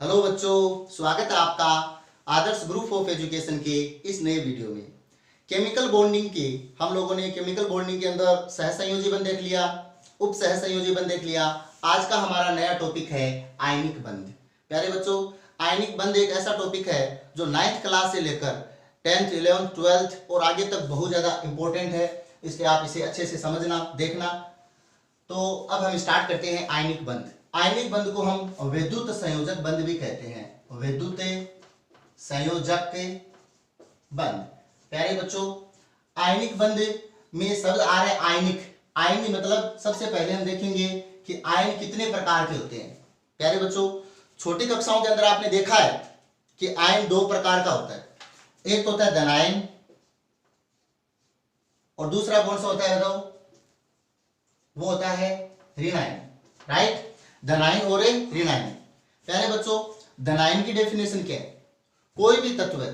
Hello बच्चों, स्वागत है आपका आदर्श ग्रुप ऑफ एजुकेशन के इस नए वीडियो में। केमिकल बॉन्डिंग के हम लोगों ने केमिकल बॉन्डिंग के अंदर सहसंयोजी बंध देख लिया, उप सहसंयोजी बंध देख लिया। आज का हमारा नया टॉपिक है आयनिक बंध। प्यारे बच्चों, आयनिक बंध एक ऐसा टॉपिक है जो 9th क्लास से लेकर 10th, 11th, 12th और आगे तक बहुत ज़्यादा इंपॉर्टेंट है, इसलिए आप इसे अच्छे से समझना, देखना। तो अब हम स्टार्ट करते हैं आयनिक बंध। आयनिक बंध को हम विद्युत संयोजक बंध भी कहते हैं, विद्युत संयोजक बंध। प्यारे बच्चों, आयनिक बंध में शब्द आ रहा है आयनिक। आयन मतलब सबसे पहले हम देखेंगे कि आयन कितने प्रकार के होते हैं। प्यारे बच्चों, छोटी कक्षाओं के अंदर आपने देखा है कि आयन दो प्रकार का होता है। एक तो होता है धनायन और दूसरा कौन सा होता है बताओ? वो होता है ऋणायन। राइट, धनायन और ऋणायन। प्यारे बच्चों, धनायन की डेफिनेशन क्या है? कोई भी तत्व,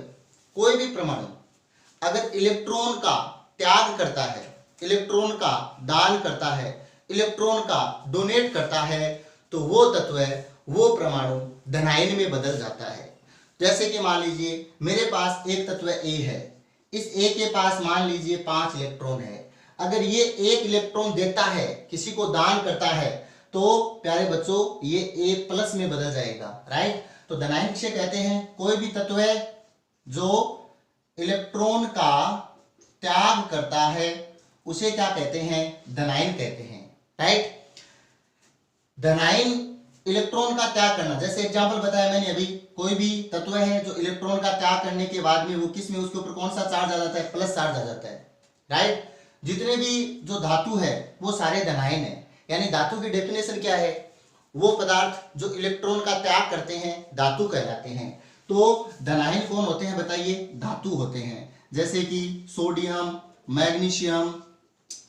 कोई भी परमाणु अगर इलेक्ट्रॉन का त्याग करता है, इलेक्ट्रॉन का दान करता है, इलेक्ट्रॉन का डोनेट करता है, तो वो तत्व है, वो परमाणु धनायन में बदल जाता है। जैसे कि मान लीजिए मेरे पास एक तत्व ए है, इस ए के पास मान लीजिए 5 इलेक्ट्रॉन है। अगर ये एक इलेक्ट्रॉन देता है, किसी को दान करता है, तो प्यारे बच्चों ये ए प्लस में बदल जाएगा। राइट, तो धनायन किसे कहते हैं? कोई भी तत्व है जो इलेक्ट्रॉन का त्याग करता है, उसे क्या कहते हैं? धनायन कहते हैं। राइट, धनायन इलेक्ट्रॉन का त्याग करना, जैसे एग्जांपल बताया मैंने अभी, कोई भी तत्व है जो इलेक्ट्रॉन का त्याग करने के बाद में वो किस में, उसके ऊपर कौन सा चार्ज आ जाता है? प्लस चार्ज आ जाता है। राइट, जितने भी जो धातु है वो सारे धनायन है। यानी धातु की डेफिनेशन क्या है? वो पदार्थ जो इलेक्ट्रॉन का त्याग करते हैं धातु कहलाते हैं। तो धनायन कौन होते हैं बताइए? धातु होते हैं, जैसे कि सोडियम, मैग्नीशियम,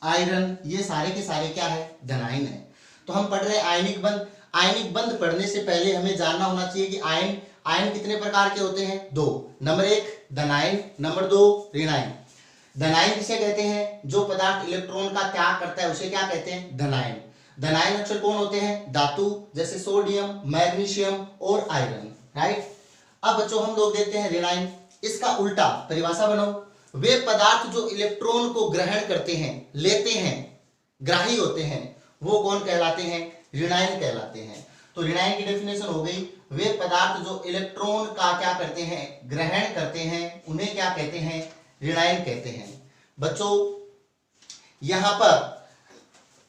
आयरन, ये सारे के सारे क्या है? धनायन है। तो हम पढ़ रहे हैं आयनिक बंध। आयनिक बंध पढ़ने से पहले हमें जानना होना चाहिए कि आयन कितने प्रकार के होते हैं? 2। Number 1 धनायन, number 2 ऋणायन। धनायन किसे कहते हैं? जो पदार्थ इलेक्ट्रॉन का त्याग करता है उसे क्या कहते हैं? धनायन। धनायन अक्षर कौन होते हैं? धातु, जैसे सोडियम, मैग्नीशियम और आयरन। राइट, अब बच्चों हम लोग देखते हैं ऋणायन। इसका उल्टा परिभाषा बनाओ। वे पदार्थ जो इलेक्ट्रॉन को ग्रहण करते हैं, लेते हैं, ग्राही होते हैं, वो कौन कहलाते हैं? ऋणायन कहलाते हैं। तो ऋणायन की डेफिनेशन हो गई, वे पदार्थ जो इलेक्ट्रॉन का क्या करते हैं? ग्रहण करते हैं, उन्हें क्या कहते हैं? ऋणायन कहते हैं। बच्चों यहां पर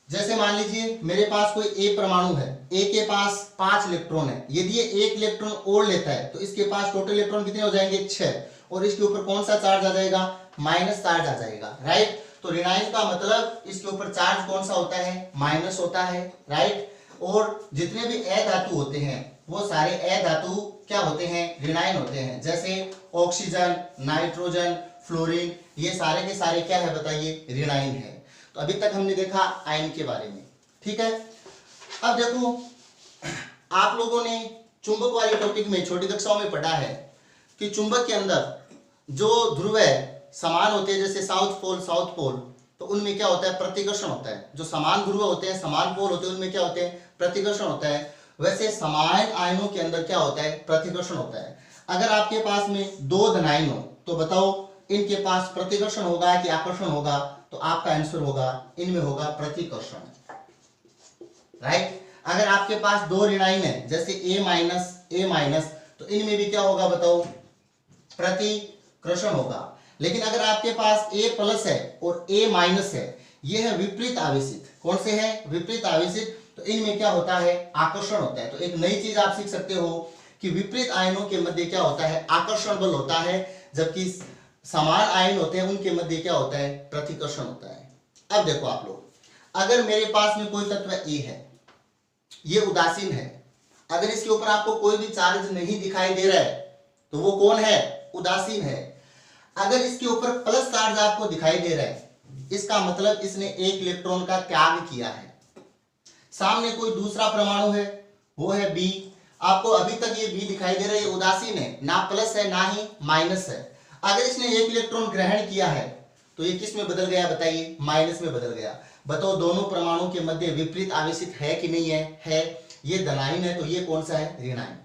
जैसे मान लीजिए मेरे पास कोई ए परमाणु है, ए के पास 5 इलेक्ट्रॉन है। यदि ये एक इलेक्ट्रॉन और लेता है तो इसके पास टोटल इलेक्ट्रॉन कितने हो जाएंगे? 6। और इसके ऊपर कौन सा चार्ज आ जाएगा? माइनस चार्ज आ जाएगा। राइट, तो ऋणायन का मतलब इसके ऊपर चार्ज कौन सा होता है? माइनस होता है। राइट, और जितने भी अधातु होते हैं वो सारे अधातु क्या होते हैं? ऋणायन होते हैं। जैसे ऑक्सीजन, नाइट्रोजन, फ्लोरीन, ये सारे के सारे क्या है बताइए? ऋणायन है। तो अभी तक हमने देखा आयन के बारे में। ठीक है, अब देखो आप लोगों ने चुंबक वाले टॉपिक में छोटी कक्षाओं में पढ़ा है कि चुंबक के अंदर जो ध्रुव है समान होते हैं, जैसे साउथ पोल, तो उनमें क्या होता है? प्रतिकर्षण होता है। जो समान ध्रुव होते हैं, समान पोल होते हैं, उनमें क्या होते हैं? प्रतिकर्षण होता है। वैसे समान आयनों के अंदर क्या होता है? प्रतिकर्षण होता है। अगर आपके पास में 2 धनायन हो तो बताओ इनके पास प्रतिकर्षण होगा कि आकर्षण होगा? तो आपका आंसर होगा इनमें होगा प्रतिकर्षण। राइट, अगर आपके पास 2 ऋणायन है, जैसे A-, तो इनमें भी क्या होगा बताओ? प्रतिकर्षण होगा। लेकिन अगर आपके पास A+ है और A- है, ये है विपरीत आवेशित। कौन से है? विपरीत आवेशित। तो इनमें क्या होता है? आकर्षण होता है। तो एक नई चीज आप सीख सकते हो कि विपरीत आयनों के मध्य क्या होता है? आकर्षण बल होता है, जबकि समान आयन होते हैं उनके मध्य क्या होता है? प्रतिकर्षण होता है। अब देखो आप लोग, अगर मेरे पास में कोई तत्व ए है, ये उदासीन है, अगर इसके ऊपर आपको कोई भी चार्ज नहीं दिखाई दे रहा है तो वो कौन है? उदासीन है। अगर इसके ऊपर प्लस चार्ज आपको दिखाई दे रहा है, इसका मतलब इसने एक इलेक्ट्रॉन का त्याग किया है। सामने कोई दूसरा परमाणु है, वो है बी। आपको अभी तक ये बी दिखाई दे रहा है, ये उदासीन है, ना प्लस है ना ही माइनस है। अगर इसने एक इलेक्ट्रॉन ग्रहण किया है तो ये किस में बदल गया बताइए? माइनस में बदल गया। बताओ दोनों परमाणु के मध्य विपरीत आवेशित है कि नहीं है? है। ये धनायन है तो ये कौन सा है? ऋणायन।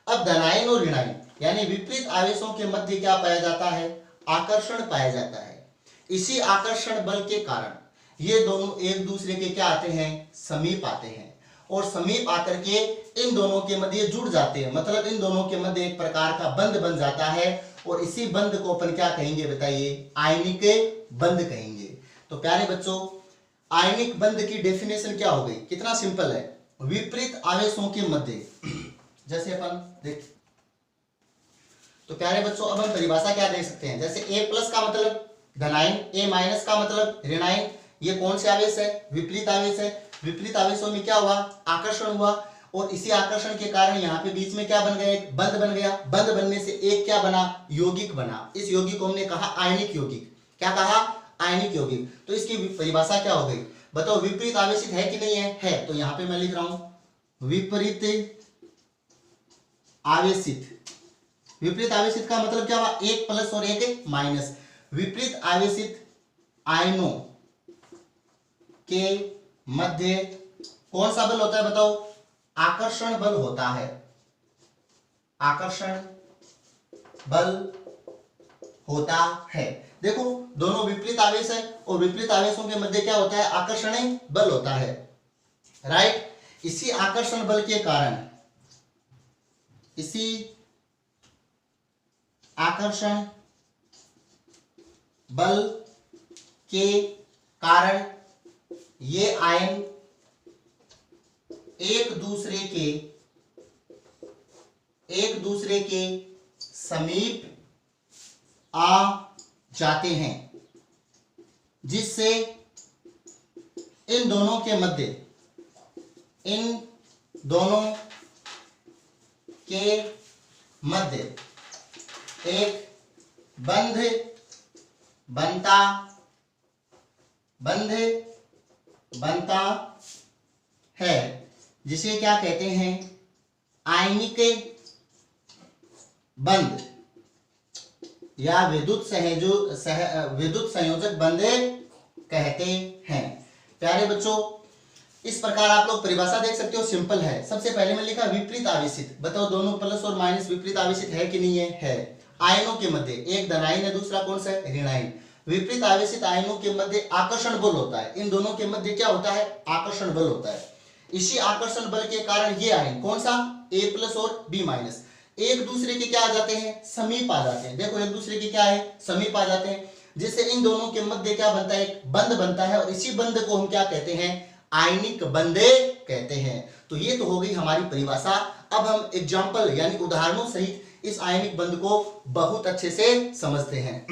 अब धनायन और ऋणायन यानी विपरीत आवेशों के मध्य क्या पाया जाता है, आकर्षण पाया जाता है। इसी आकर्षण बल के कारण ये दोनों एक दूसरे के क्या आते हैं, समीप आते हैं, और समीप आकर के इन दोनों के मध्य जुड़ जाते हैं, मतलब इन दोनों के मध्य एक प्रकार का बंध बन जाता है, और इसी बंध को अपन क्या कहेंगे बताइए, आयनिक बंध कहेंगे। तो प्यारे बच्चों, आयनिक बंध की डेफिनेशन क्या हो गई, कितना सिंपल है, विपरीत आवेशों के मध्य, जैसे अपन देख, तो प्यारे बच्चों अब हम परिभाषा क्या दे सकते हैं, जैसे A प्लस का मतलब धनायन, A माइनस का मतलब ऋणायन, ये कौन से आवेश है, विपरीत आवेश है। विपरीत आवेशों में क्या हुआ, आकर्षण हुआ, और इसी आकर्षण के कारण यहाँ पे बीच में क्या बन गया, एक बंध बन गया, बंध बनने से एक क्या बना, यौगिक बना। इस यौगिक को हमने कहा आयनिक यौगिक, क्या कहा, आयनिक यौगिक। तो इसकी परिभाषा क्या हो गई, बताओ, विपरीत आवेशित है कि नहीं है। तो यहाँ पे मैं लिख रहा हूं विपरीत आवेशित। विपरीत आवेशित का मतलब क्या हुआ, एक प्लस और एक माइनस। विपरीत आवेशित आयनों के मध्य कौन सा बल होता है बताओ, आकर्षण बल होता है, आकर्षण बल होता है। देखो दोनों विपरीत आवेश है, और विपरीत आवेशों के मध्य क्या होता है, आकर्षण बल होता है, राइट। इसी आकर्षण बल के कारण, इसी आकर्षण बल के कारण ये आयन एक दूसरे के समीप आ जाते हैं, जिससे इन दोनों के मध्य एक बंध बनता है, जिसे क्या कहते हैं, आयनिक बंध या विद्युत संयोजक बंध कहते हैं। प्यारे बच्चों, इस प्रकार आप लोग परिभाषा देख सकते हो, सिंपल है। सबसे पहले मैं लिखा विपरीत आवेशित, बताओ दोनों प्लस और माइनस विपरीत आवेशित है कि नहीं है। आयनों के मध्य एक धनायन है, दूसरा कौन सा है, ऋणायन। विपरीत आवेशित आयनों के मध्य आकर्षण बल होता है, इन दोनों के मध्य क्या होता है, आकर्षण बल होता है। इसी आकर्षण बल के कारण ये आयन कौन सा, A प्लस और B माइनस, एक दूसरे के क्या आ जाते हैं, समीप आ जाते हैं। देखो एक दूसरे के क्या है, समीप आ जाते हैं, जिससे इन दोनों के मध्य क्या बनता है, एक बंध बनता है, और इसी बंध को हम क्या कहते हैं, आयनिक बंध कहते हैं। तो ये तो हो गई हमारी परिभाषा। अब हम एग्जाम्पल यानी उदाहरणों सहित इस आयनिक बंध को बहुत अच्छे से समझते हैं।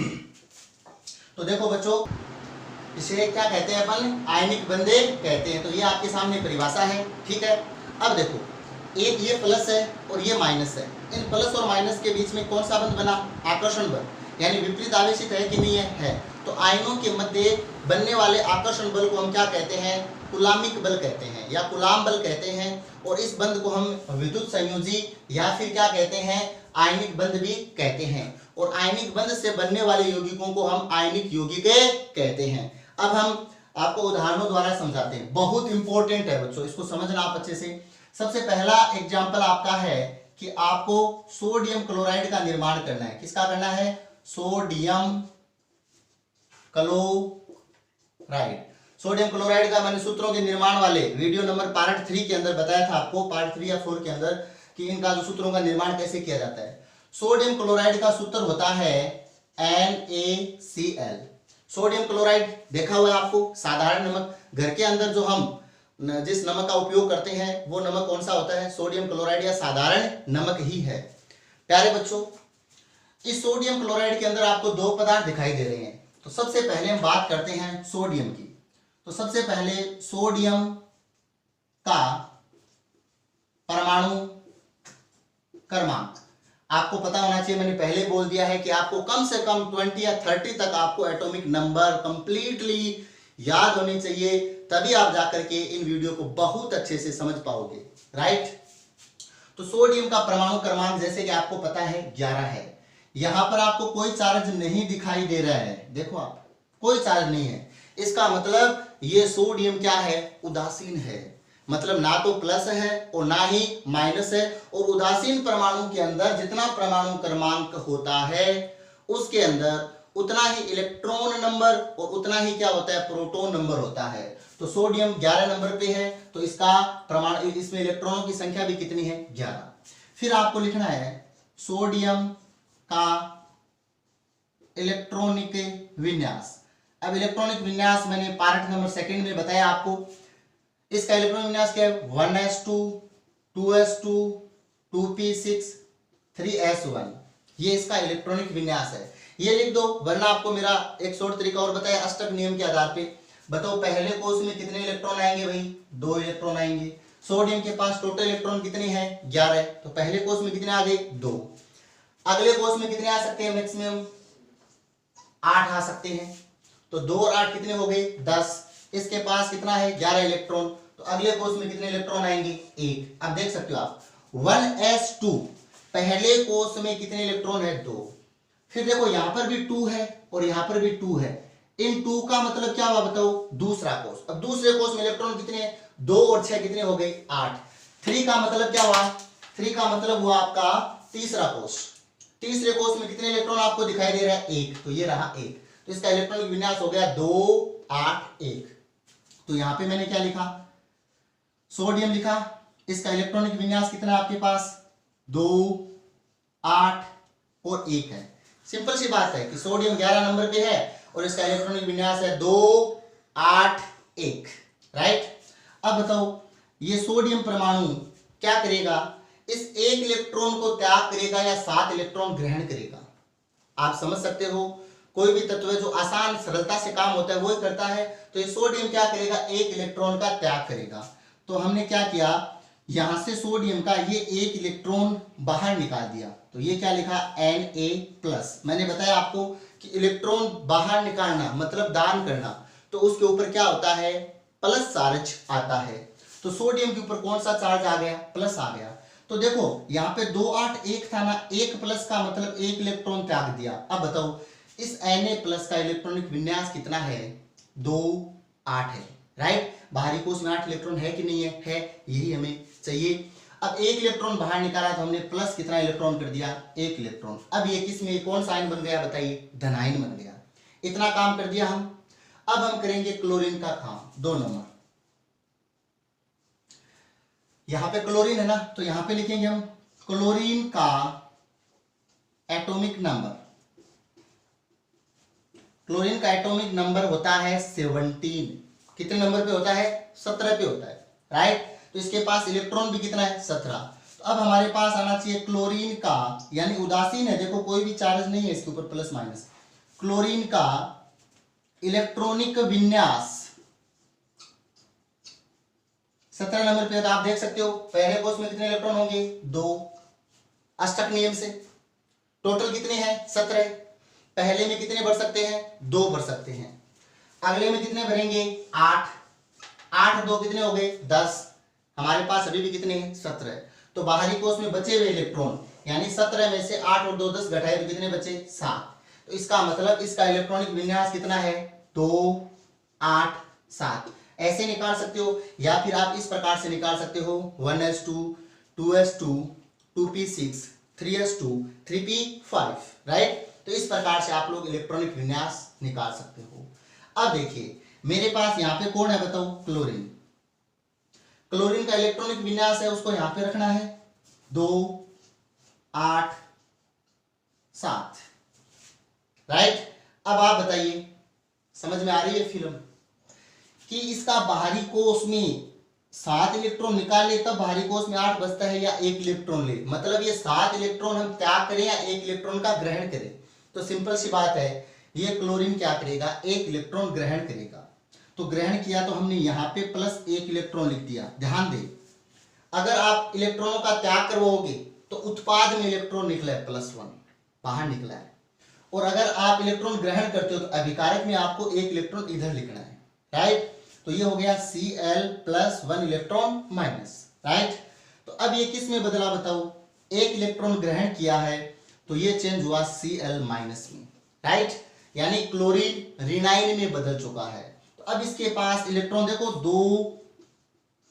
तो देखो बच्चों, इसे क्या कहते हैं अपन, आयनिक बंध कहते हैं। तो ये आपके सामने परिभाषा है, ठीक है। अब देखो, एक ये प्लस है और ये माइनस है, इन प्लस और माइनस के बीच में कौन सा बंध बना, आकर्षण बल, यानी विपरीत आवेशित है कि नहीं है। तो आयनों के मध्य बनने वाले आकर्षण बल को हम क्या कहते हैं, कुलामिक बल कहते हैं या कुलाम बल कहते हैं। और इस बंध को हम विद्युत संयोजी या फिर क्या कहते हैं, आयनिक बंध भी कहते हैं। और आयनिक बंध से बनने वाले यौगिकों को हम आयनिक यौगिक कहते हैं। अब हम आपको उदाहरणों द्वारा समझाते हैं, बहुत इंपॉर्टेंट है बच्चों, इसको समझना आप अच्छे से। सबसे पहला एग्जाम्पल आपका है कि आपको सोडियम क्लोराइड का निर्माण करना है। किसका करना है, सोडियम क्लोराइड। सोडियम क्लोराइड का मैंने सूत्रों के निर्माण वाले वीडियो नंबर पार्ट 3 के अंदर बताया था आपको, पार्ट 3 या 4 के अंदर, कि इनका जो सूत्रों का निर्माण कैसे किया जाता है। सोडियम क्लोराइड का सूत्र होता है NaCl। सोडियम क्लोराइड देखा हुआ है आपको, साधारण नमक। घर के अंदर जो हम जिस नमक का उपयोग करते हैं वो नमक कौन सा होता है, सोडियम क्लोराइड या साधारण नमक ही है। प्यारे बच्चों, इस सोडियम क्लोराइड के अंदर आपको दो पदार्थ दिखाई दे रहे हैं। तो सबसे पहले हम बात करते हैं सोडियम की। तो सबसे पहले सोडियम का परमाणु क्रमांक आपको पता होना चाहिए। मैंने पहले बोल दिया है कि आपको कम से कम 20 या 30 तक आपको एटॉमिक नंबर कंप्लीटली याद होने चाहिए, तभी आप जाकर के इन वीडियो को बहुत अच्छे से समझ पाओगे, राइट। तो सोडियम का परमाणु क्रमांक जैसे कि आपको पता है 11 है। यहां पर आपको कोई चार्ज नहीं दिखाई दे रहा है, देखो आप, कोई चार्ज नहीं है। इसका मतलब ये सोडियम क्या है, उदासीन है। मतलब ना तो प्लस है और ना ही माइनस है। और उदासीन परमाणु के अंदर जितना परमाणु क्रमांक होता है उसके अंदर उतना ही इलेक्ट्रॉन नंबर और उतना ही क्या होता है, प्रोटॉन नंबर होता है। तो सोडियम 11 नंबर पे है, तो इसका परमाणु, इसमें इलेक्ट्रॉनों की संख्या भी कितनी है, 11। फिर आपको लिखना है सोडियम का इलेक्ट्रॉनिक विन्यास। अब इलेक्ट्रॉनिक विन्यास मैंने पार्ट नंबर 2 में बताया आपको। इसका इलेक्ट्रॉनिक विन्यास क्या है, 1s2 2s2 2p6 3s1, ये इसका इलेक्ट्रॉनिक विन्यास है। ये लिख दो, वरना आपको मेरा एक शॉर्ट तरीका और बताया अष्टक नियम के आधार पे। बताओ पहले कोष में कितने इलेक्ट्रॉन आएंगे भाई, 2 इलेक्ट्रॉन आएंगे। सोडियम के पास टोटल इलेक्ट्रॉन कितने हैं, 11, तो पहले कोष में कितने आ गए, 2। अगले कोष में कितने आ सकते हैं, मैक्सिमम 8 आ सकते हैं। तो 2 और 8 कितने हो गए, 10। इसके पास कितना है, 11 इलेक्ट्रॉन। तो अगले कोष में कितने इलेक्ट्रॉन आएंगे, 1। अब देख सकते हो आप 1s2, पहले कोष में कितने इलेक्ट्रॉन है, 2। फिर देखो यहां पर भी 2 है और यहां पर भी 2 है। इन 2 का मतलब क्या हुआ बताओ, दूसरा कोष। अब दूसरे कोष में इलेक्ट्रॉन कितने हैं, 2 और 6 कितने हो गए, 8। 3 का मतलब क्या हुआ, 3 का मतलब हुआ आपका तीसरा कोष। तीसरे कोष में कितने इलेक्ट्रॉन आपको दिखाई दे रहा है, 1, तो ये रहा 1। तो इसका इलेक्ट्रॉनिक विन्यास हो गया 2 8 1। तो यहां पे मैंने क्या लिखा, सोडियम लिखा। इसका इलेक्ट्रॉनिक विन्यास कितना है आपके पास, 2 8 और 1 है। सिंपल सी बात है कि सोडियम 11 नंबर पे है और इसका इलेक्ट्रॉनिक विन्यास है 2 8 1, राइट। अब बताओ ये सोडियम परमाणु क्या करेगा, इस 1 इलेक्ट्रॉन को त्याग करेगा या 7 इलेक्ट्रॉन ग्रहण करेगा। आप समझ सकते हो, कोई भी तत्व है जो आसान सरलता से काम होता है वो ही करता है। तो ये सोडियम क्या करेगा, 1 इलेक्ट्रॉन का त्याग करेगा। तो हमने क्या किया, यहां से सोडियम का ये 1 इलेक्ट्रॉन बाहर निकाल दिया। तो ये क्या लिखा, Na+। मैंने बताया आपको कि इलेक्ट्रॉन बाहर निकालना मतलब दान करना, तो उसके ऊपर क्या होता है, प्लस चार्ज आता है। तो सोडियम के ऊपर कौन सा चार्ज आ गया, प्लस आ गया। तो देखो यहाँ पे 2 8 1 था ना, 1 प्लस का मतलब 1 इलेक्ट्रॉन त्याग दिया। अब बताओ इस Na+ का इलेक्ट्रॉनिक विन्यास कितना है, 2 8 है, राइट। बाहरी कोष में 8 इलेक्ट्रॉन है कि नहीं है, यही हमें चाहिए। अब 1 इलेक्ट्रॉन बाहर निकाला तो हमने प्लस कितना इलेक्ट्रॉन कर दिया, 1 इलेक्ट्रॉन। अब ये किस में कौन सा आयन बन गया बताइए, धनायन बन गया। इतना काम कर दिया हम। अब हम करेंगे क्लोरीन का काम, 2 नंबर। यहां पे क्लोरीन है ना, तो यहां पे लिखेंगे हम क्लोरीन का एटॉमिक नंबर। क्लोरीन का एटॉमिक नंबर होता है 17। कितने नंबर पे होता है, 17 पे होता है, राइट। तो इसके पास इलेक्ट्रॉन भी कितना है, 17। तो अब हमारे पास आना चाहिए क्लोरीन का, यानी उदासीन है, देखो कोई भी चार्ज नहीं है इसके ऊपर, प्लस माइनस। क्लोरीन का इलेक्ट्रॉनिक विन्यास 17 नंबर पे। तो आप देख सकते हो पहले कोष में कितने इलेक्ट्रॉन होंगे, 2। अष्टक नियम से टोटल कितने हैं, 17। पहले में कितने भर सकते हैं, 2 भर सकते हैं। अगले में कितने भरेंगे, 8। 8 2 कितने हो गए, 10। हमारे पास अभी भी कितने हैं, 17। तो बाहरी कोष में बचे हुए इलेक्ट्रॉन, यानी 17 में से 8 और 2 10 घटाए तो कितने बचे, 7। तो इसका मतलब इसका इलेक्ट्रॉनिक विन्यास कितना है, 2 8 7। ऐसे निकाल सकते हो, या फिर आप इस प्रकार से निकाल सकते हो, 1s2 2s2 2p6 3s2 3p5, right. तो इस प्रकार से आप लोग इलेक्ट्रॉनिक विन्यास निकाल सकते हो। अब देखिए मेरे पास यहाँ पे कौन है बताओ, क्लोरीन। क्लोरीन का इलेक्ट्रॉनिक विन्यास है, उसको यहां पे रखना है 2 8 7, राइट। अब आप बताइए समझ में आ रही है फिल्म, कि इसका बाहरी कोष में 7 इलेक्ट्रॉन निकाल ले तब बाहरी कोष में 8 बचता है, या 1 इलेक्ट्रॉन ले, मतलब ये 7 इलेक्ट्रॉन हम त्याग करें या 1 इलेक्ट्रॉन का ग्रहण करें। तो सिंपल सी बात है, ये क्लोरीन क्या करेगा, 1 इलेक्ट्रॉन ग्रहण करेगा। तो ग्रहण किया तो हमने यहाँ पे प्लस 1 इलेक्ट्रॉन लिख दिया। ध्यान दे, अगर आप इलेक्ट्रॉनों का त्याग करवाओगे तो उत्पाद में इलेक्ट्रॉन निकला है +1 बाहर निकला है, और अगर आप इलेक्ट्रॉन ग्रहण करते हो तो अभिकारक में आपको 1 इलेक्ट्रॉन इधर लिखना है, राइट। तो ये हो गया Cl + 1 इलेक्ट्रॉन माइनस, राइट। तो अब ये किस में बदला बताओ, 1 इलेक्ट्रॉन ग्रहण किया है तो ये चेंज हुआ Cl- में, राइट। यानी क्लोरीन ऋणायन में बदल चुका है। तो अब इसके पास इलेक्ट्रॉन देखो 2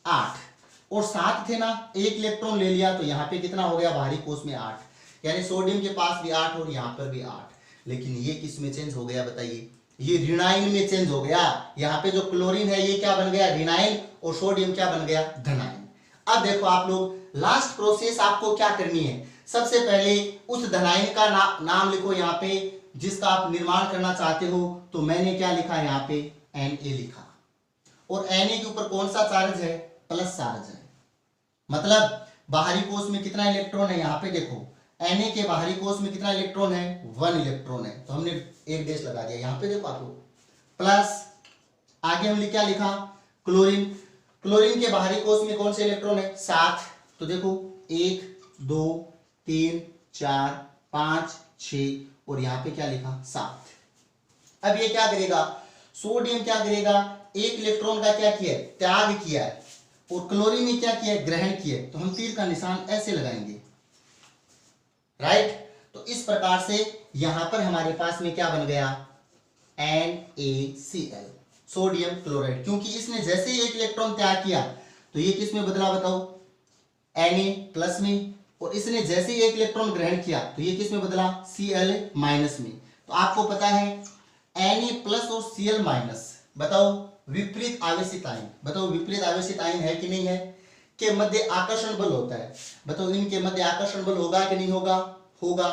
8 और 7 थे ना, एक इलेक्ट्रॉन ले लिया तो यहाँ पे कितना हो गया बाहरी कोष में 8, यानी सोडियम के पास भी 8 और यहाँ पर भी 8। लेकिन ये किस में चेंज हो गया बताइए, ये ऋणायन में चेंज हो गया। यहाँ पे जो क्लोरीन है ये क्या बन गया ऋणायन और सोडियम क्या बन गया धनायन। अब देखो आप लोग लास्ट प्रोसेस आपको क्या करनी है, सबसे पहले उस धनायन का नाम लिखो यहाँ पे जिसका आप निर्माण करना चाहते हो। तो मैंने क्या लिखा यहाँ पे Na लिखा, और Na के ऊपर कौन सा चार्ज है प्लस चार्ज है, मतलब बाहरी कोष में कितना इलेक्ट्रॉन है यहाँ पे देखो Na के बाहरी कोष में कितना इलेक्ट्रॉन है 1 इलेक्ट्रॉन है, तो हमने एक डैश लगा दिया यहाँ पे देखो आप लोग प्लस। आगे हमने क्या लिखा क्लोरीन, क्लोरीन के बाहरी कोष में कौन से इलेक्ट्रॉन है 7, तो देखो 1 2 3 4 5 6 और यहाँ पे क्या लिखा 7। अब ये क्या करेगा सोडियम क्या करेगा, एक इलेक्ट्रॉन का क्या किया है त्याग किया है, और क्लोरीन ने क्या किया है ग्रहण किया है, तो हम तीर का निशान ऐसे लगाएंगे, राइट। तो इस प्रकार से यहां पर हमारे पास में क्या बन गया NaCl सोडियम क्लोराइड, क्योंकि इसने जैसे ही एक इलेक्ट्रॉन त्याग किया तो ये किस में बदला बताओ Na प्लस में, और इसने जैसे ही एक इलेक्ट्रॉन ग्रहण किया तो ये किस में बदला Cl माइनस में। तो आपको पता है Na प्लस और Cl माइनस बताओ विपरीत आवेशित आयन, बताओ विपरीत आवेशित आयन है कि नहीं है, के मध्य आकर्षण बल होता है, बताओ इनके मध्य आकर्षण बल होगा कि नहीं होगा, होगा।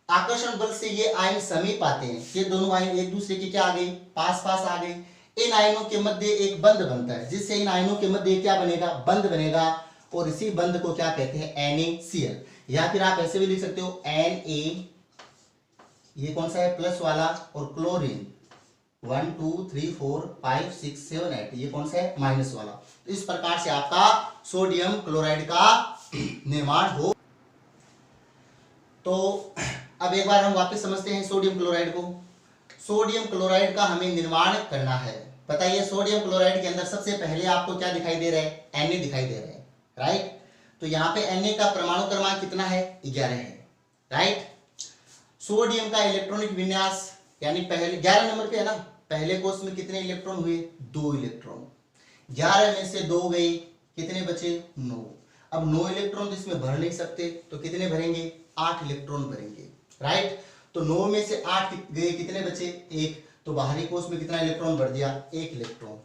आकर्षण बल से ये आयन समीप आते हैं, ये दोनों आयन एक दूसरे के क्या आ गए पास पास आ गए, इन आयनों के मध्य एक बंध बनता है जिससे इन आयनों के मध्य क्या बनेगा बंध बनेगा, और इसी बंध को क्या कहते हैं NaCl, या फिर आप ऐसे भी लिख सकते हो Na, ये कौन सा है प्लस वाला, और क्लोरीन 1 2 3 4 5 6 7 8 ये कौन सा है माइनस वाला। तो इस प्रकार से आपका सोडियम क्लोराइड का निर्माण हो। तो अब एक बार हम वापस समझते हैं सोडियम क्लोराइड को। सोडियम क्लोराइड का हमें निर्माण करना है, बताइए सोडियम क्लोराइड के अंदर सबसे पहले आपको क्या दिखाई दे रहा है Na दिखाई दे रहा है, राइट। तो यहाँ पे Na का परमाणु क्रमांक कितना है 11 है, राइट। सोडियम का इलेक्ट्रॉनिक विन्यास यानी पहले 11 नंबर पे है ना, पहले कोष में कितने इलेक्ट्रॉन हुए 2 इलेक्ट्रॉन, 11 में से 2 गए कितने बचे 9। अब 9 इलेक्ट्रॉन तो इसमें भर नहीं सकते तो कितने भरेंगे 8 इलेक्ट्रॉन भरेंगे, राइट। तो 9 में से 8 गए कितने बचे 1, तो बाहरी कोष में कितना इलेक्ट्रॉन भर दिया 1 इलेक्ट्रॉन,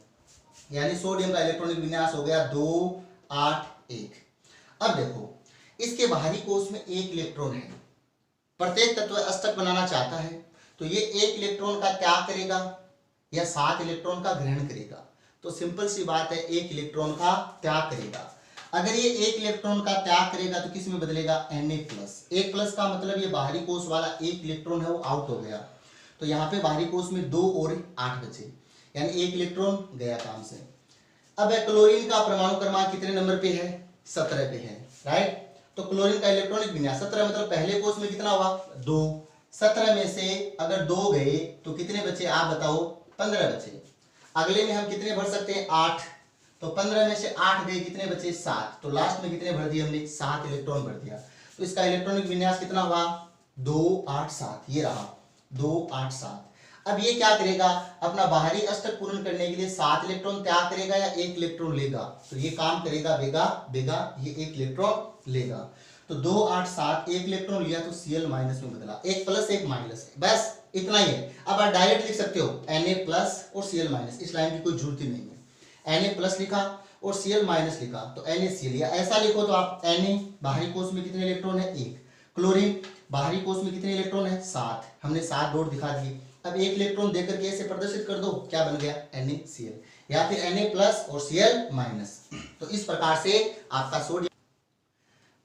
यानी सोडियम का इलेक्ट्रॉनिक विन्यास हो गया 2 8 1। अब देखो इसके बाहरी कोष में 1 इलेक्ट्रॉन है, प्रत्येक तत्व अष्टक बनाना चाहता है तो ये 1 इलेक्ट्रॉन का त्याग करेगा या 7 इलेक्ट्रॉन का ग्रहण करेगा। तो सिंपल सी बात है 1 इलेक्ट्रॉन का त्याग करेगा। अगर ये 1 इलेक्ट्रॉन का त्याग करेगा तो किस में बदलेगा Na प्लस। 1 प्लस का मतलब ये बाहरी कोष वाला 1 इलेक्ट्रॉन है वो आउट हो गया, तो यहाँ पे बाहरी कोष में 2 और 8 बचे, यानी 1 इलेक्ट्रॉन गया काम से। अब क्लोरीन का परमाणु क्रमांक कितने नंबर पे है 17 पे है, राइट। तो क्लोरीन का इलेक्ट्रॉनिक विन्यास 17 मतलब पहले कोष में कितना हुआ 2, 17 में से अगर 2 गए तो कितने बचे आप बताओ 15 बचे। अगले में हम कितने भर सकते हैं 8, तो 15 में से 8 गए कितने बचे 7, तो लास्ट में कितने भर दिए हमने 7 इलेक्ट्रॉन भर दिया। तो इसका इलेक्ट्रॉनिक विन्यास कितना हुआ 2 8 7, ये रहा 2 8 7। अब ये क्या करेगा अपना बाहरी अष्टक पूर्ण करने के लिए 7 इलेक्ट्रॉन त्याग करेगा या 1 इलेक्ट्रॉन लेगा, तो ये काम करेगा बेगा बेगा ये 1 इलेक्ट्रॉन लेगा। तो 2 8 7 1 इलेक्ट्रॉन लिया तो Cl माइनस में बदला, 1 प्लस 1 माइनस, बस इतना ही है। अब आप डायरेक्ट लिख सकते हो Na प्लस और Cl माइनस, इस लाइन की कोई जरूरत ही नहीं है। Na प्लस लिखा और Cl माइनस लिखा तो NaCl, या ऐसा लिखो तो आप Na बाहरी कोष में कितने इलेक्ट्रॉन है 1, क्लोरीन बाहरी कोष में कितने इलेक्ट्रॉन है 7, हमने 7 डॉट दिखा दिए। अब 1 इलेक्ट्रॉन देकर के ऐसे प्रदर्शित कर दो क्या बन गया NaCl, या फिर Na प्लस और Cl माइनस। तो इस प्रकार से आपका सोडियम।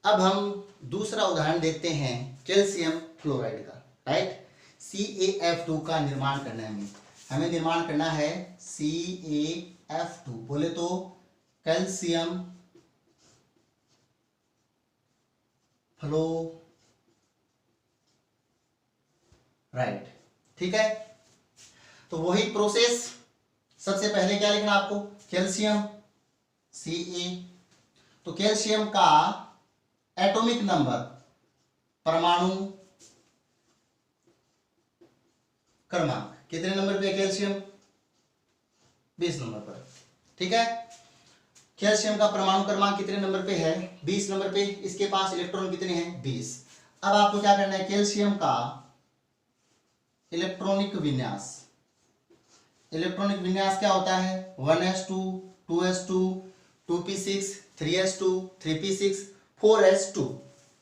अब हम दूसरा उदाहरण देखते हैं कैल्शियम क्लोराइड का, राइट। CaF2 का निर्माण करना है हमें निर्माण करना है CaF2, बोले तो कैल्शियम फ्लो, राइट, ठीक है। तो वही प्रोसेस, सबसे पहले क्या लिखना आपको कैल्शियम Ca, तो कैल्शियम का एटॉमिक नंबर परमाणु क्रमांक कितने नंबर पे कैल्शियम 20 नंबर पर, ठीक है। कैल्शियम का परमाणु क्रमांक कितने नंबर पे है? 20 नंबर पे। इसके पास इलेक्ट्रॉन कितने हैं? 20। अब आपको क्या करना है, कैल्शियम का इलेक्ट्रॉनिक विन्यास। इलेक्ट्रॉनिक विन्यास क्या होता है? 1s2 2s2 2p6 3s2 3p6 4s2।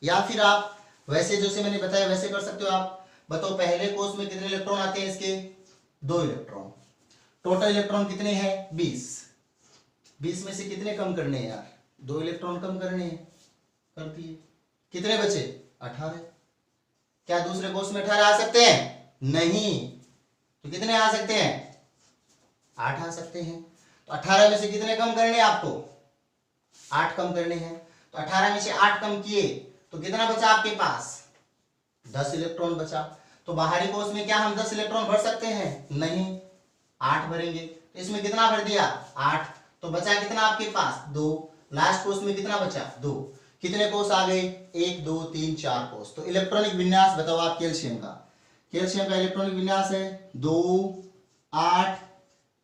या फिर आप वैसे जैसे मैंने बताया वैसे कर सकते हो आप। बताओ पहले कोष में कितने इलेक्ट्रॉन आते हैं इसके? 2 इलेक्ट्रॉन। टोटल इलेक्ट्रॉन कितने हैं? 20। 20 में से कितने कम करने हैं यार? 2 इलेक्ट्रॉन कम करने हैं, कर दिए। कितने बचे? 18। क्या दूसरे कोष में 18 आ सकते हैं? नहीं। तो कितने आ सकते हैं? 8 आ सकते हैं। तो 18 में से कितने कम करने हैं आपको? 8 कम करने हैं। तो 18 में से 8 कम किए तो कितना बचा आपके पास? 10 इलेक्ट्रॉन बचा। तो बाहरी कोष में क्या हम 10 इलेक्ट्रॉन भर सकते हैं? नहीं, 8 भरेंगे। तो इसमें कितना भर दिया? 8। तो बचा कितना आपके पास? 2। लास्ट कोष में कितना बचा? 2। कितने कोष आ गए? 1 2 3 4 कोष। तो इलेक्ट्रॉनिक विन्यास बताओ आप कैल्शियम का। कैल्शियम का इलेक्ट्रॉनिक विन्यास है 2 8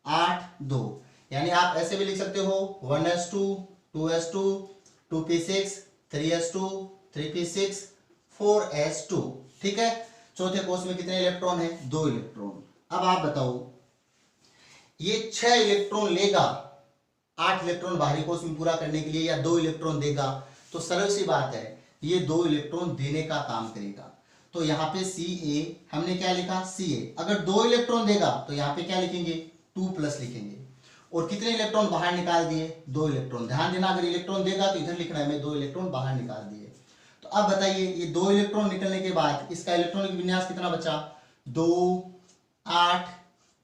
8 2। यानी आप ऐसे भी लिख सकते हो 1s2 2s2 2p6 3s2 3p6 4s2। ठीक है। चौथे कोष में कितने इलेक्ट्रॉन है? 2 इलेक्ट्रॉन। अब आप बताओ ये 6 इलेक्ट्रॉन लेगा 8 इलेक्ट्रॉन बाहरी कोष में पूरा करने के लिए, या 2 इलेक्ट्रॉन देगा? तो सरल सी बात है, ये 2 इलेक्ट्रॉन देने का काम करेगा। तो यहाँ पे Ca हमने क्या लिखा? Ca। अगर 2 इलेक्ट्रॉन देगा तो यहाँ पे क्या लिखेंगे? 2+ लिखेंगे। और कितने इलेक्ट्रॉन बाहर निकाल दिए? 2 इलेक्ट्रॉन। ध्यान देना, अगर इलेक्ट्रॉन देगा तो इधर लिखना है मैं 2 इलेक्ट्रॉन बाहर निकाल दिए। तो अब बताइए ये 2 इलेक्ट्रॉन निकलने के बाद इसका इलेक्ट्रॉनिक विन्यास कितना बचा? 2 8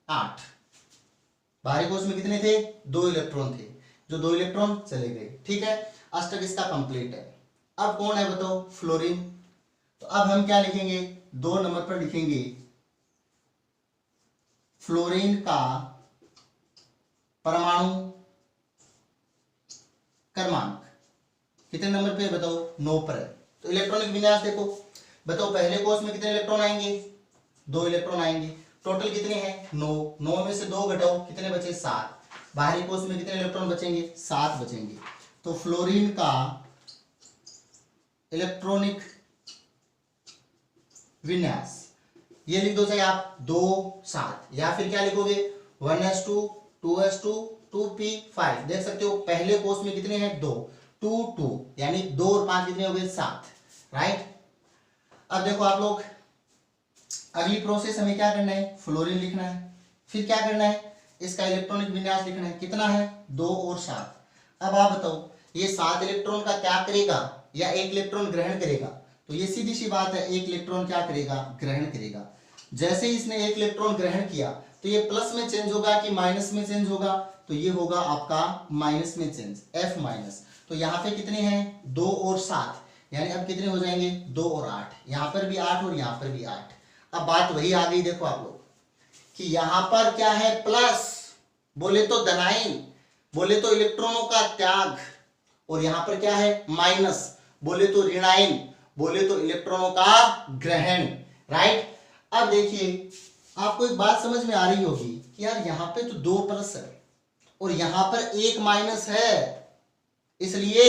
8। बाहरी कोष में कितने थे? 2 इलेक्ट्रॉन थे, जो 2 इलेक्ट्रॉन चले गए। ठीक है, अष्टक इसका कंप्लीट है। अब कौन है बताओ? फ्लोरीन। तो अब हम क्या लिखेंगे? 2 नंबर पर लिखेंगे फ्लोरीन का परमाणु क्रमांक कितने नंबर पे बताओ? 9 पर है। तो इलेक्ट्रॉनिक विन्यास देखो, बताओ पहले कोष में कितने इलेक्ट्रॉन आएंगे? 2 इलेक्ट्रॉन आएंगे। टोटल कितने हैं? 9। 9 में से 2 घटाओ, कितने बचे? 7। बाहरी कोष में कितने इलेक्ट्रॉन बचेंगे? 7 बचेंगे। तो फ्लोरीन का इलेक्ट्रॉनिक विन्यास ये लिख दो चाहे आप 2 7, या फिर क्या लिखोगे? 1s2 2s2 2p5। देख सकते हो पहले कोष में कितने हैं? 2 2 2, यानी 2 और 5 कितने हो गए? 7। राइट। अब देखो आप लोग, अगली प्रोसेस हमें क्या करना है? फ्लोरीन लिखना है। फिर क्या करना है? इसका इलेक्ट्रॉनिक विन्यास लिखना है। कितना है? 2 और 7। अब आप बताओ ये 7 इलेक्ट्रॉन का क्या करेगा? या 1 इलेक्ट्रॉन ग्रहण करेगा? तो ये सीधी सी बात है, 1 इलेक्ट्रॉन क्या करेगा? ग्रहण करेगा। जैसे ही इसने 1 इलेक्ट्रॉन ग्रहण किया तो ये प्लस में चेंज होगा कि माइनस में चेंज होगा? तो ये होगा आपका माइनस में चेंज, F-। तो यहाँ पे कितने हैं? 2 और 7, यानी अब कितने हो जाएंगे? 2 और 8। यहाँ पर भी 8 और यहाँ पर भी 8। अब बात वही आ गई, देखो आप लोग कि यहाँ पर क्या है? प्लस, बोले तो धनायन, बोले तो इलेक्ट्रॉनों का त्याग, और यहाँ पर क्या है? माइनस, बोले तो ऋणायन, बोले तो इलेक्ट्रॉनों का ग्रहण। राइट। अब देखिए आपको एक बात समझ में आ रही होगी कि यार यहाँ पे तो 2 प्लस है और यहाँ पर 1 माइनस है, इसलिए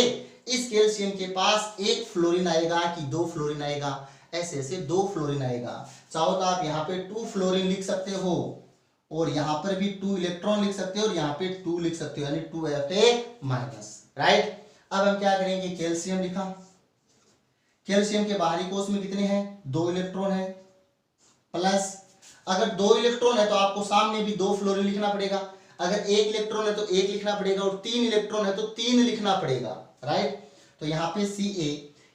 इस कैल्शियम के पास 1 फ्लोरीन आएगा कि 2 फ्लोरीन आएगा? ऐसे ऐसे 2 फ्लोरीन आएगा। चाहो तो आप यहाँ पे 2 फ्लोरीन लिख सकते हो, और यहाँ पर भी 2 इलेक्ट्रॉन लिख सकते हो, और यहाँ पे 2 लिख सकते हो, यानी 2Fa-। राइट। अब हम क्या करेंगे? कैल्शियम लिखा। कैल्शियम के बाहरी कोष में कितने हैं? 2 इलेक्ट्रॉन है। प्लस अगर 2 इलेक्ट्रॉन है तो आपको सामने भी 2 फ्लोरीन लिखना पड़ेगा। अगर 1 इलेक्ट्रॉन है तो 1 लिखना पड़ेगा, और 3 इलेक्ट्रॉन है तो 3 लिखना पड़ेगा। राइट। तो यहाँ पे Ca,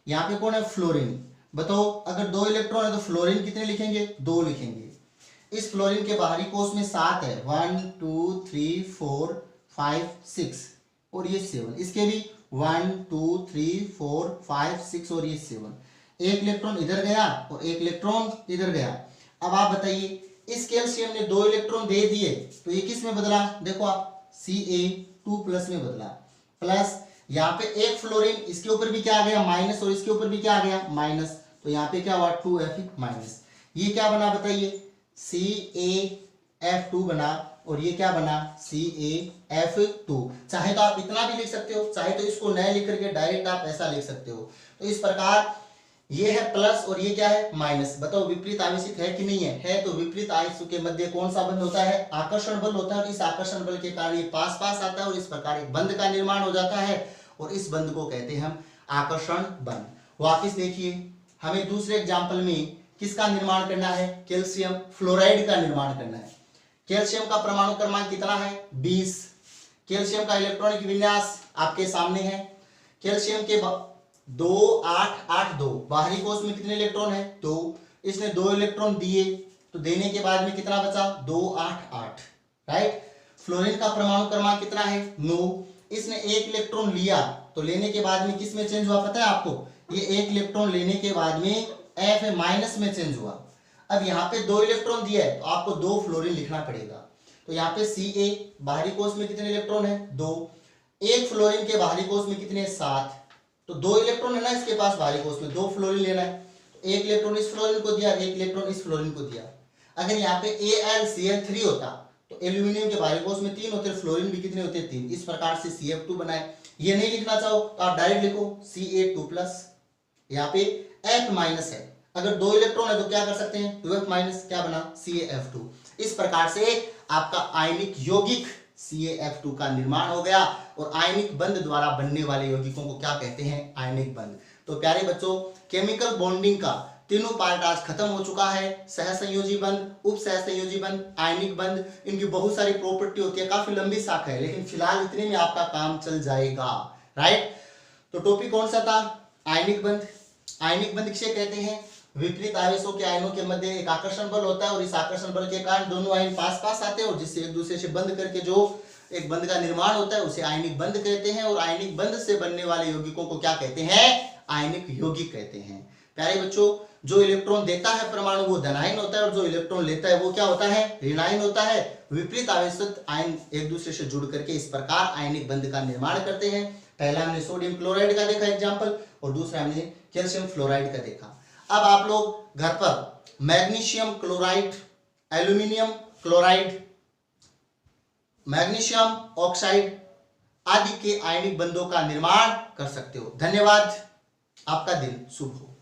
यहाँ पे कौन है? फ्लोरीन। बताओ अगर 2 इलेक्ट्रॉन है तो फ्लोरीन कितने लिखेंगे? 2 लिखेंगे। इस फ्लोरीन के बाहरी कोष में 7 है, 1 2 3 4 5 6, और ये 7। इसके भी 1 2 3 4 5 6 और ये 7। 1 इलेक्ट्रॉन इधर गया और 1 इलेक्ट्रॉन इधर गया। अब आप बताइए इस कैल्शियम ने 2 इलेक्ट्रॉन दे दिए तो ये किस में बदला? देखो आप Ca2+ में बदला। प्लस यहाँ पे 1 फ्लोरीन, इसके ऊपर भी क्या आ गया? माइनस, और इसके ऊपर भी क्या आ गया? माइनस। तो यहाँ पे क्या हुआ? 2Fe-। ये क्या बना बताइए? CaF2 बना, और ये क्या बना CaF2। चाहे तो आप इतना भी लिख सकते हो, चाहे तो इसको न लिख करके डायरेक्ट आप ऐसा लिख सकते हो। तो इस प्रकार ये है प्लस और ये क्या है माइनस। बताओ विपरीत आवेशित है कि नहीं है? है। तो विपरीत आवेशों के मध्य कौन सा बंध होता है? आकर्षण बल होता है, और इस आकर्षण बल के कारण ये पास पास आता है और इस प्रकार एक बंध का निर्माण हो जाता है, और इस बंध को कहते हैं हम आकर्षण बंध। वापिस देखिए, हमें दूसरे एग्जाम्पल में किसका निर्माण करना है? कैल्शियम फ्लोराइड का निर्माण करना है। कैल्शियम का परमाणु क्रमांक कितना है? 20। कैल्शियम का इलेक्ट्रॉनिक विन्यास आपके सामने है। कैल्शियम के 2 8 8 2 बाहरी कोश में कितने इलेक्ट्रॉन है? 2। इसने 2 इलेक्ट्रॉन दिए, तो देने के बाद में कितना बचा? 2 8 8, राइट। फ्लोरीन का परमाणु क्रमांक कितना है? 9। इसने 1 इलेक्ट्रॉन लिया, तो लेने के बाद में किस में चेंज हुआ पता है आपको? ये 1 इलेक्ट्रॉन लेने के बाद में F माइनस में चेंज हुआ। अब यहाँ पे 2 इलेक्ट्रॉन दिया है, तो आपको 2 फ्लोरीन लिखना पड़ेगा। तो यहाँ पे Ca बाहरी कोश में कितने इलेक्ट्रॉन है? 2। 1 फ्लोरीन के बाहरी कोश में कितने? 7। तो 2 इलेक्ट्रॉन है ना इसके पास बाहरी कोश में, 2 फ्लोरीन लेना है। तो 1 इलेक्ट्रॉन इस फ्लोरीन को दिया, 1 इलेक्ट्रॉन इस फ्लोरीन को दिया। अगर यहाँ पे AlCl3 होता तो एल्यूमिनियम के बाहरी कोश में 3 होते, फ्लोरीन भी कितने होते? 3। इस प्रकार से CF2 बनाए। ये नहीं लिखना चाहो तो आप डायरेक्ट लिखो Ca2+। यहाँ पे F माइनस है, अगर 2 इलेक्ट्रॉन है तो क्या कर सकते हैं? 2F माइनस, क्या बना? CaF2। इस प्रकार से आपका आयनिक यौगिक CaF2 का निर्माण हो गया, और आयनिक बंध द्वारा बनने वाले यौगिकों को क्या कहते हैं? आयनिक बंध। तो प्यारे बच्चों, केमिकल बॉन्डिंग का तीनों पार्ट आज खत्म हो चुका है। सहसंयोजी बंध, उप सहसंयोजी बंध, आयनिक बंध, इनकी बहुत सारी प्रॉपर्टी होती है, काफी लंबी शाखा है, लेकिन फिलहाल इतने में आपका काम चल जाएगा, राइट। तो टॉपिक कौन सा था? आयनिक बंध। आयनिक बंध किसे कहते हैं? विपरीत आवेशों के आयनों के मध्य एक आकर्षण बल होता है, और इस आकर्षण बल के कारण दोनों आयन पास पास आते हैं, और जिससे एक दूसरे से बंध करके जो एक बंध का निर्माण होता है उसे आयनिक बंध कहते हैं। और आयनिक बंध से बनने वाले यौगिकों को क्या कहते हैं? आयनिक यौगिक कहते हैं। प्यारे बच्चों, जो इलेक्ट्रॉन देता है परमाणु वो धनायन होता है, और जो इलेक्ट्रॉन लेता है वो क्या होता है? ऋणायन होता है। विपरीत आवेशित आयन एक दूसरे से जुड़ करके इस प्रकार आयनिक बंध का निर्माण करते हैं। पहला हमने सोडियम क्लोराइड का देखा एग्जाम्पल, और दूसरा हमने कैल्शियम फ्लोराइड का देखा। अब आप लोग घर पर magnesium chloride, aluminium chloride, magnesium oxide आदि के आयनिक बंधों का निर्माण कर सकते हो। धन्यवाद। आपका दिन शुभ हो।